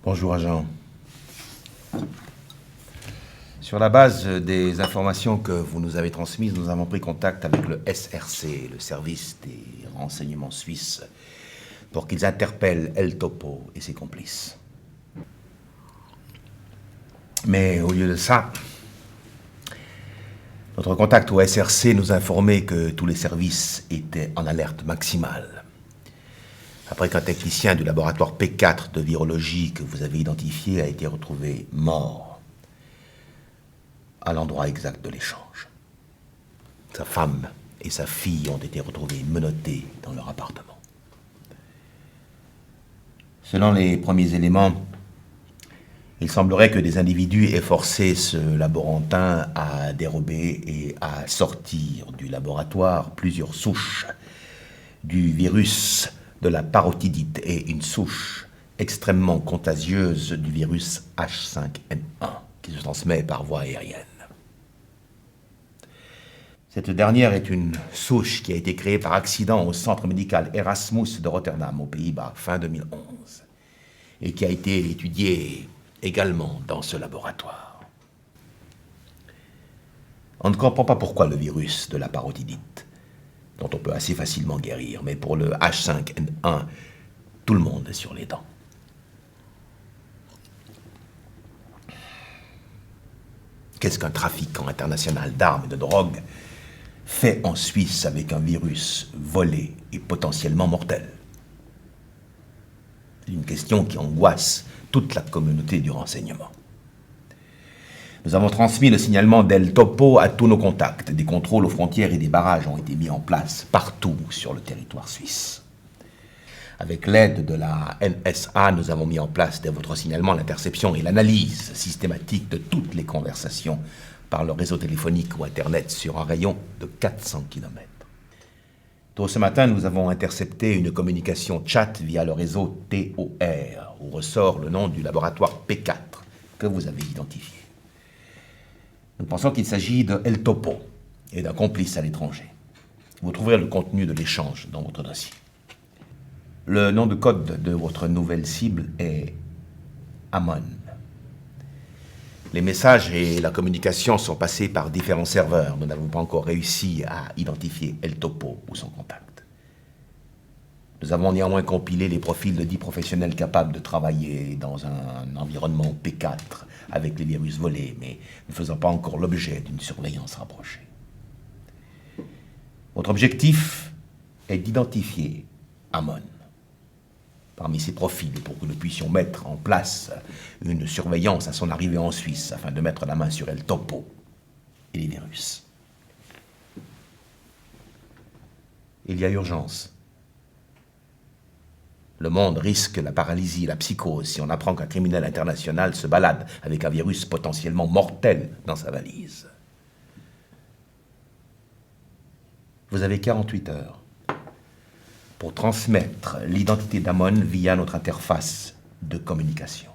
Bonjour, agent. Sur la base des informations que vous nous avez transmises, nous avons pris contact avec le SRC, le service des renseignements suisses, pour qu'ils interpellent El Topo et ses complices. Mais au lieu de ça, notre contact au SRC nous a informé que tous les services étaient en alerte maximale. Après qu'un technicien du laboratoire P4 de virologie que vous avez identifié a été retrouvé mort à l'endroit exact de l'échange. Sa femme et sa fille ont été retrouvées menottées dans leur appartement. Selon les premiers éléments, il semblerait que des individus aient forcé ce laborantin à dérober et à sortir du laboratoire plusieurs souches du virus de la parotidite et une souche extrêmement contagieuse du virus H5N1 qui se transmet par voie aérienne. Cette dernière est une souche qui a été créée par accident au centre médical Erasmus de Rotterdam, aux Pays-Bas, fin 2011, et qui a été étudiée également dans ce laboratoire. On ne comprend pas pourquoi le virus de la parotidite, dont on peut assez facilement guérir, mais pour le H5N1, tout le monde est sur les dents. Qu'est-ce qu'un trafiquant international d'armes et de drogue fait en Suisse avec un virus volé et potentiellement mortel? C'est une question qui angoisse toute la communauté du renseignement. Nous avons transmis le signalement d'El Topo à tous nos contacts. Des contrôles aux frontières et des barrages ont été mis en place partout sur le territoire suisse. Avec l'aide de la NSA, nous avons mis en place dès votre signalement l'interception et l'analyse systématique de toutes les conversations par le réseau téléphonique ou Internet sur un rayon de 400 km. Tôt ce matin, nous avons intercepté une communication chat via le réseau TOR, où ressort le nom du laboratoire P4 que vous avez identifié. Nous pensons qu'il s'agit de El Topo et d'un complice à l'étranger. Vous trouverez le contenu de l'échange dans votre dossier. Le nom de code de votre nouvelle cible est Amon. Les messages et la communication sont passés par différents serveurs. Nous n'avons pas encore réussi à identifier El Topo ou son contact. Nous avons néanmoins compilé les profils de 10 professionnels capables de travailler dans un environnement P4 avec les virus volés, mais ne faisant pas encore l'objet d'une surveillance rapprochée. Votre objectif est d'identifier Amon parmi ces profils pour que nous puissions mettre en place une surveillance à son arrivée en Suisse afin de mettre la main sur El Topo et les virus. Il y a urgence. Le monde risque la paralysie et la psychose si on apprend qu'un criminel international se balade avec un virus potentiellement mortel dans sa valise. Vous avez 48 heures pour transmettre l'identité d'Amon via notre interface de communication.